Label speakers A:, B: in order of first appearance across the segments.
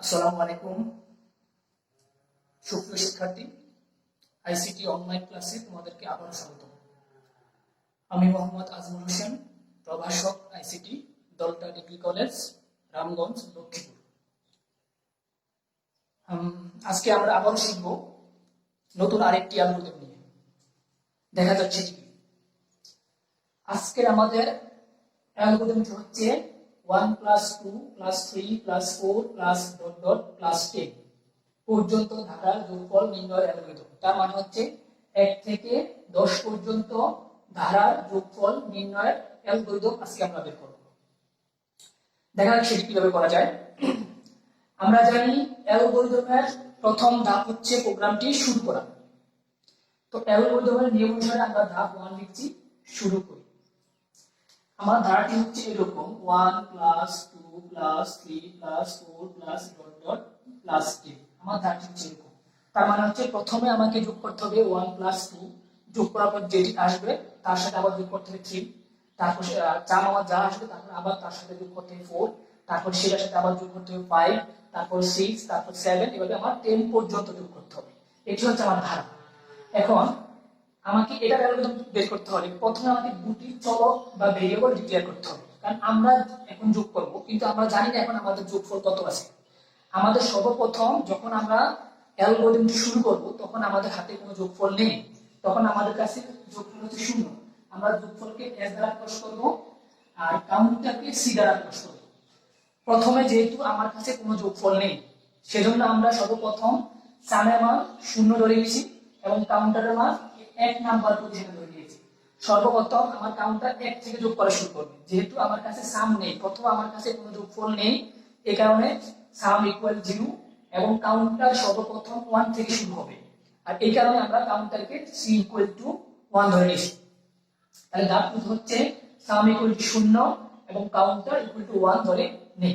A: আসসালামু আলাইকুম সুপ্রিয় শিক্ষার্থী, আইসিটি অনলাইন ক্লাসে তোমাদেরকে আবার স্বাগত। আমি মোহাম্মদ আজমল হোসেন, প্রভাষক, আইসিটি, দলটা ডিগ্রি কলেজ, রামগঞ্জ, লক্ষ্মীপুর। আজকে আমরা আবার শিখব নতুন আরেকটি অ্যালগরিদম নিয়ে। দেখা যাচ্ছে কি আজকের আমাদের অ্যালগরিদমটি হচ্ছে 1 + 2 + 3 + 4 + ... +10 পর্যন্ত ধারার যোগফল নির্ণয়ের অ্যালগরিদম। তার মানে হচ্ছে 1 থেকে 10 পর্যন্ত ধারার যোগফল নির্ণয়ের অ্যালগরিদম আজকে আমরা বের করব। দেখা যাক সেটি কিভাবে করা যায়। আমরা জানি অ্যালগরিদমের প্রথম ধাপ হচ্ছে প্রোগ্রামটি শুরু করা। তো অ্যালগরিদমের নিয়ম অনুসারে আমরা ধাপ 1 লিখছি, শুরু করি। আমার ধারাটি হচ্ছে এরকম 1 + 2 + 3 + 4 + ... +10। আমার ধারাটি হচ্ছে এরকম। তার মানে হচ্ছে প্রথমে আমাকে যোগ করতে হবে 1 + 2, যোগ করার পর যেটি আসবে তার সাথে আবার যোগ করতে হবে 3, তারপর আমার যা আসবে তারপর আবার তার সাথে যোগ করতে হবে 4, তারপর সেটার সাথে আবার যোগ করতে হবে 5, তারপর 6, তারপর 7, এভাবে আমার 10 পর্যন্ত যোগ করতে হবে। এটি হচ্ছে আমার ধারা। এখন আমাকে এটা অ্যালগরিদম বের করতে হলে প্রথমে আমাকে দুটি চলক বা ভেরিয়েবল ডিক্লেয়ার করতে হবে, কারণ আমরা এখন যোগ করব কিন্তু আমরা জানি না এখন আমাদের যোগফল কত আছে। আমাদের সর্বপ্রথম যখন আমরা অ্যালগরিদমটি শুরু করব তখন আমাদের হাতে কোনো যোগফল নেই, তখন আমাদের কাছে যোগফল হচ্ছে 0। আমরা যোগফলকে s দ্বারা প্রকাশ করব আর কাউন্টারকে c দ্বারা প্রকাশ করব। প্রথমে যেহেতু আমার কাছে কোনো যোগফল নেই সেজন্য আমরা সর্বপ্রথম সামের মান 0 ধরে নিয়েছি এবং কাউন্টারের মান 1 নাম্বার পজিশনে ধরে নিয়েছি। সর্বপ্রথম আমার কাউন্টার 1 থেকে যোগ করা শুরু করবে। যেহেতু আমার কাছে সাম নেই, প্রথম আমার কাছে কোনো যোগফল নেই, এই কারণে সাম = 0 এবং কাউন্টার সর্বপ্রথম 1 থেকে শুরু হবে। আর এই কারণে আমরা কাউন্টারকে c = 1 ধরে নিয়েছি। তাহলে ধাপ হচ্ছে সাম = 0 এবং কাউন্টার = 1 ধরে নেই।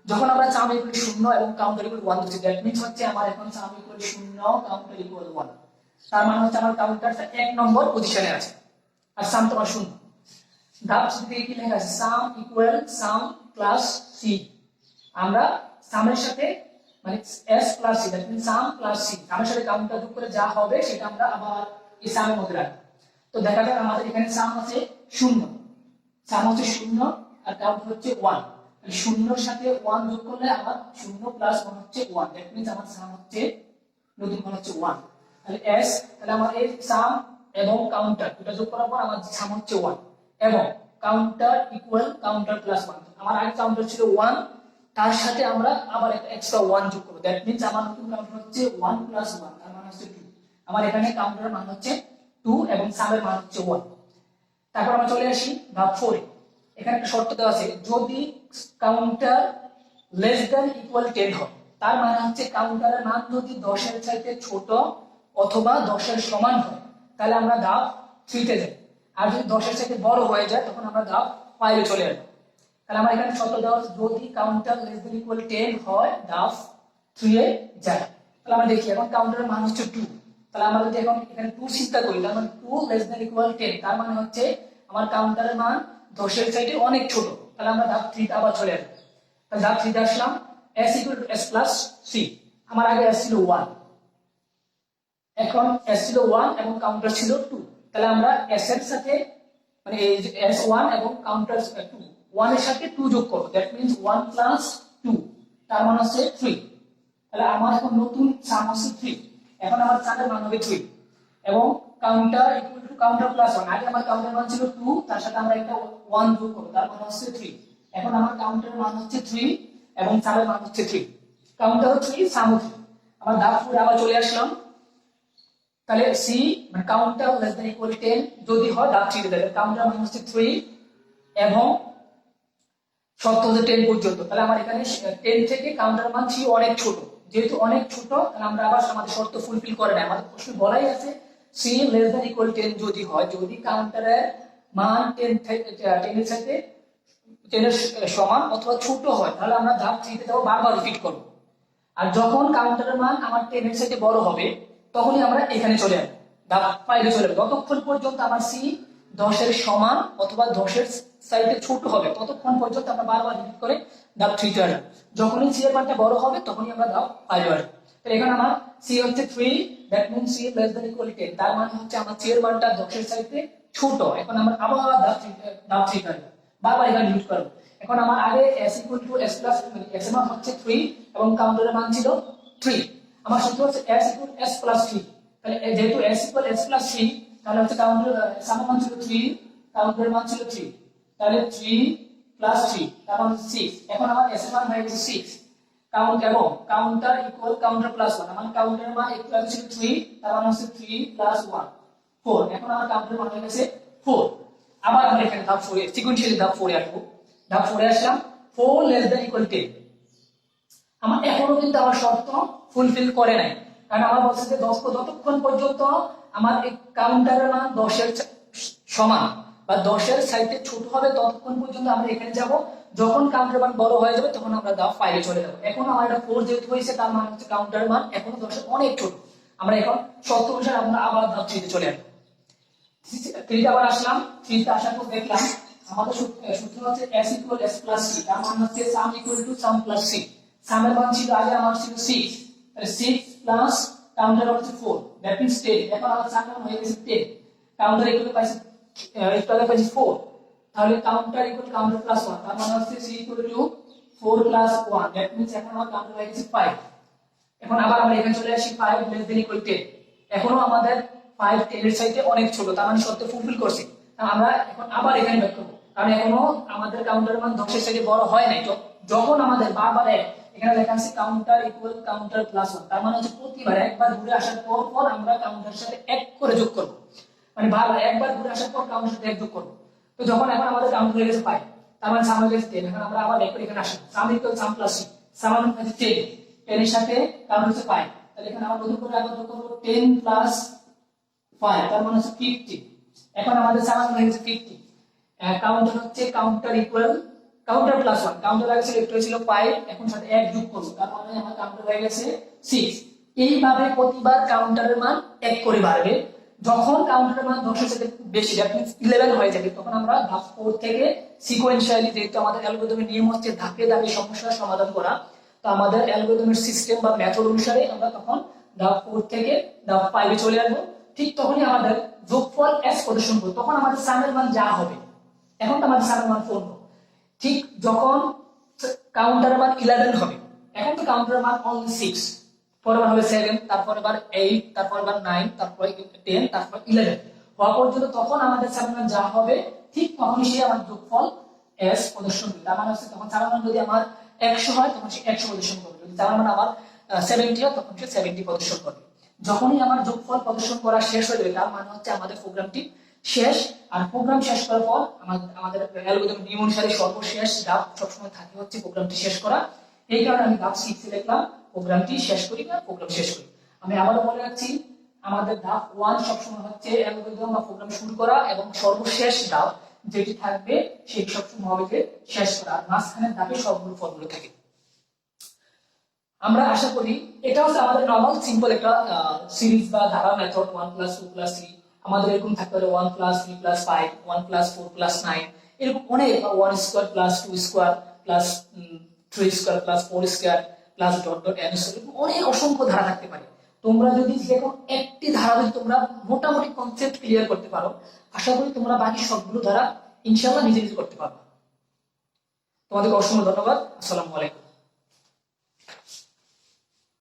A: যখন আমরা সাম = 0 এবং কাউন্টার = 1 ধরছি, দ্যাট মিন্স হচ্ছে আমার এখন সাম = 0, কাউন্টার = 1। তার মানে হচ্ছে আমার কাউন্টারটা 1 নম্বর পজিশনে আছে আর সাম তো 0। ধাপ থেকে কি লেখা আছে? সাম = সাম প্লাস c। আমরা সামের সাথে মানে s + c, that means some plus c, সামের সাথে কাউন্টার যোগ করে যা হবে সেটা আমরা আবার এই সামের মধ্যে রাখব। তো দেখা যাক আমাদের এখানে সাম আছে 0, সাম হচ্ছে 0 আর কাউন্টার হচ্ছে 1। 0 এর সাথে 1 যোগ করলে আমার 0 + 1 হচ্ছে 1, দ্যাট মিন্স আমার সাম হচ্ছে নতুন মান হচ্ছে 1। তাহলে s, তাহলে আমার এই সাম এবং কাউন্টার দুটো যোগ করার পর আমার সাম হচ্ছে 1 এবং কাউন্টার = কাউন্টার প্লাস 1। আমার আগে কাউন্টার ছিল 1, তার সাথে আমরা আবার একটা এক্সট্রা 1 যোগ করব, দ্যাট মিন্স আমার নতুন কাউন্টার হচ্ছে 1 + 1, তার মানে হচ্ছে 2। আমার এখানে কাউন্টারের মান হচ্ছে 2 এবং সামের মান হচ্ছে 1। তারপর আমরা চলে আসি ধাপ 4 এ। এখানে একটা শর্ত দেওয়া আছে, যদি কাউন্টার < 10 হয়, তার মানে হচ্ছে কাউন্টারের মান যদি 10 এর চাইতে ছোট অথবা 10 এর সমান হয় তাহলে আমরা ধাপ 3 তে যাই, আর যদি 10 এর চাইতে বড় হয়ে যায় তখন আমরা ধাপ 5 এ চলে আসব। তাহলে আমার এখানে শর্ত দেওয়া আছে, যদি কাউন্টার < 10 হয় ধাপ 3 এ যায়। তাহলে আমরা দেখি এখন কাউন্টারের মান হচ্ছে 2। তাহলে আমরা যদি এখন এখানে 2 চিন্তা করি, তার মানে 2 < 10, তার মানে হচ্ছে আমার কাউন্টারের মান 10 এর চাইতে অনেক ছোট। তাহলে আমরা ধাপ 3 তে আবার চলে আসব। তাহলে ধাপ 3 তে আসলাম, s = s + c। আমার আগে s ছিল 1, এখন s ছিল 1 এবং কাউন্টার ছিল 2। তাহলে আমরা s এর সাথে মানে এই যে s1 এবং কাউন্টার 2, 1 এর সাথে 2 যোগ করব, দ্যাট মিন্স 1 + 2, তার মানে হচ্ছে 3। তাহলে আমার এখন নতুন সাম হচ্ছে 3। এখন আমার সামের মান হবে 3 এবং কাউন্টার = কাউন্টার প্লাস 1। আগে আমার কাউন্টার মান ছিল 2, তার সাথে আমরা একটা 1 যোগ করব, তার মানে হচ্ছে 3। এখন আমার কাউন্টারের মান হচ্ছে 3 এবং সামের মান হচ্ছে 3। কাউন্টারও 3, সামও 3। আমরা ধাপ 4 আবার চলে আসলাম। তাহলে c মানে কাউন্টার < 10 যদি হয় ধাপ 3 তে যাবে, কাউন্টার মান হচ্ছে 3 এবং শর্ত হচ্ছে 10 পর্যন্ত। তাহলে আমার এখানে 10 থেকে কাউন্টার মান 3 অনেক ছোট, যেহেতু অনেক ছোট তাহলে আমরা আবার আমাদের শর্ত ফুলফিল করে না। আমাদের প্রশ্ন বলাই আছে c < 10 যদি হয়, যদি কাউন্টারের মান 10 এর সাথে 10 এর সমান অথবা ছোট হয় তাহলে আমরা ধাপ 3 তে যাব, বারবার রিপিট করব। আর যখন কাউন্টারের মান আমার 10 এর সাথে বড় হবে তখনই আমরা এখানে চলে আসব, ধাপ 5 এ চলে আসব। যতক্ষণ পর্যন্ত আমার c 10 এর সমান অথবা 10 এর চাইতে ছোট হবে ততক্ষণ পর্যন্ত আমরা বারবার রিপিট করে ধাপ 3 তে আসবো। যখনই সি এর মানটা বড় হবে তখনই আমরা ধাপ 5 এ আসবো। তাহলে এখানে আমার সি হচ্ছে 3, that means C less than equal 10, তার মানে হচ্ছে আমার সি এর মানটা 10 এর চাইতে ছোট। এখন আমরা আবার ধাপ 3 করব, বারবার এখানে রিপিট করব। এখন আমার আগে s equal to s plus মানে s এর মান হচ্ছে 3 এবং কাউন্টারের মান ছিল 3, আমার সূত্র হচ্ছে s ইকুয়াল s প্লাস 3। তাহলে যেহেতু s ইকুয়াল s প্লাস 3, তাহলে হচ্ছে কাউন্টার সামের মান ছিল 3, কাউন্টারের মান ছিল 3, তাহলে 3 প্লাস 3 তার মানে 6। এখন আমার s এর মান হয়ে গেছে 6, কাউন্ট এবং কাউন্টার ইকুয়াল কাউন্টার প্লাস 1, মানে কাউন্টারের মান একটু আগে ছিল 3, তার মানে হচ্ছে 3 প্লাস 1 4। এখন আমার কাউন্টারের মান হয়ে গেছে 4। আবার আমরা এখানে ধাপ 4 সিকোয়েন্সিয়ালি ধাপ 4 এ আসবো। ধাপ 4 এ আসলাম, 4 লেস দ্যান ইকুয়াল 10। আমার এখনো কিন্তু আমার শর্ত ফুলফিল করে নাই, কারণ আমার বলছে যে 10 যতক্ষণ পর্যন্ত আমার এই কাউন্টারের মান 10 এর সমান বা 10 এর চাইতে ছোট হবে ততক্ষণ পর্যন্ত আমরা এখানে যাব। যখন কাউন্টার মান বড় হয়ে যাবে তখন আমরা ধাপ 5 এ চলে যাব। এখন আমার এটা 4 যেহেতু হয়েছে, তার মানে হচ্ছে কাউন্টারের মান এখনো 10 এর অনেক ছোট। আমরা এখন শর্ত অনুসারে আমরা আবার ধাপ 3 তে চলে আসব। 3 তে আবার আসলাম, 3 তে আসার পর দেখলাম আমাদের সূত্র হচ্ছে s equal s plus c, তার মানে হচ্ছে সাম equal to some plus c। সামের মান ছিল আগে আমার ছিল 6, তাহলে 6 প্লাস কাউন্টার হচ্ছে 4, দ্যাট মিন্স 10। এখন আমার সামের মান হয়ে গেছে 10, কাউন্টার ইকুয়াল পাইছে ইকুয়াল পাইছে 4, তাহলে কাউন্টার ইকুয়াল কাউন্টার প্লাস 1, তার মানে হচ্ছে c equal to 4 plus 1, that means এখন আমার কাউন্টার হয়ে গেছে 5। এখন আবার আমরা এখানে চলে আসি 5 লেস দ্যান ইকুয়াল 10। এখনো আমাদের 5 10 এর চাইতে অনেক ছোট, তার মানে শর্ত ফুলফিল করছে। আমরা এখন আবার এখানে ব্যাক করব, কারণ এখনো আমাদের কাউন্টারের মান 10 এর চাইতে বড় হয় নাই। তো যখন আমাদের বারবার এখানে লেখা আছে কাউন্টার ইকুয়াল কাউন্টার প্লাস 1, তার মানে হচ্ছে প্রতিবার একবার ঘুরে আসার পর পর আমরা কাউন্টারের সাথে 1 করে যোগ করব, মানে বারবার একবার ঘুরে আসার পর কাউন্টারের সাথে 1 যোগ করব। তো যখন এখন আমাদের কাউন্টার হয়ে গেছে 5, তার মানে সাম হয়ে গেছে 10। এখন আমরা আবার ব্যাক করে এখানে আসি, সাম ইকুয়াল সাম প্লাস c, সাম মানে হচ্ছে 10, 10 এর সাথে কাউন্টার হচ্ছে 5, তাহলে এখানে আমরা নতুন করে আবার যোগ করব 10 প্লাস 5, তার মানে হচ্ছে 50। এখন আমাদের সাম হয়ে গেছে 50। কাউন্টার হচ্ছে counter equal counter plus 1, counter আগে ছিল একটু ছিল 5, এখন সাথে 1 যোগ করব, তার মানে আমার কাউন্টার হয়ে গেছে 6। এইভাবে প্রতিবার কাউন্টারের মান 1 করে বাড়বে। যখন কাউন্টারের মান 10 এর থেকে বেশি, দ্যাট মিন্স 11 হয়ে যাবে, তখন আমরা ধাপ 4 থেকে সিকোয়েন্সিয়ালি, যেহেতু আমাদের অ্যালগরিদমের নিয়ম হচ্ছে ধাপে ধাপে সমস্যার সমাধান করা, তো আমাদের অ্যালগরিদমের সিস্টেম বা মেথড অনুসারে আমরা তখন ধাপ 4 থেকে ধাপ 5 এ চলে আসবো। ঠিক তখনই আমাদের যোগফল s প্রদর্শন করব, তখন আমাদের সামের মান যা হবে, এখন তো আমাদের সামের মান 4, ঠিক যখন কাউন্টারের মান 11 হবে, এখন তো কাউন্টারের মান অনলি 6, পরের বার হবে 7, তারপরে বার 8, তারপরে বার 9, তারপরে 10, তারপর 11 হওয়া পর্যন্ত তখন আমাদের সামের মান যা হবে ঠিক তখনই সে আমার যোগফল s প্রদর্শন করবে। তার মানে হচ্ছে তখন সামের মান যদি আমার 100 হয় তখন সে 100 প্রদর্শন করবে, যদি সামের মান আমার 70 হয় তখন সে 70 প্রদর্শন করবে। যখনই আমার যোগফল প্রদর্শন করা শেষ হয়ে যাবে, তার মানে হচ্ছে আমাদের প্রোগ্রামটি শেষ। আর প্রোগ্রাম শেষ করার পর আমাদের অ্যালগরিদম নিয়ম অনুসারে সর্বশেষ ধাপ সবসময় থাকে হচ্ছে প্রোগ্রামটি শেষ করা। এই কারণে আমি ধাপ 6 এ লিখলাম প্রোগ্রামটি শেষ করি বা প্রোগ্রাম শেষ করি। আমি আবারও বলে রাখছি, আমাদের ধাপ 1 সবসময় হচ্ছে অ্যালগরিদম বা প্রোগ্রাম শুরু করা, এবং সর্বশেষ ধাপ যেটি থাকবে সেটি সবসময় হবে যে শেষ করা, আর মাঝখানের ধাপে সবগুলো ফর্মুলা থাকে। আমরা আশা করি এটা হচ্ছে আমাদের নরমাল সিম্পল একটা সিরিজ বা ধারা মেথড 1 + 2 + 3। আমাদের এরকম থাকতে পারে 1 + 3 + 5, 1 + 4 + 9, এরকম অনেক, 1² + 2² + 3² + 4² + ... অনেক অসংখ্য ধারা থাকতে পারে। তোমরা যদি দেখো একটি ধারা যদি তোমরা মোটামুটি কনসেপ্ট ক্লিয়ার করতে পারো, আশা করি তোমরা বাকি সবগুলো ধারা ইনশাআল্লাহ নিজে নিজে করতে পারবে। তোমাদেরকে অসংখ্য ধন্যবাদ। আসসালামু আলাইকুম।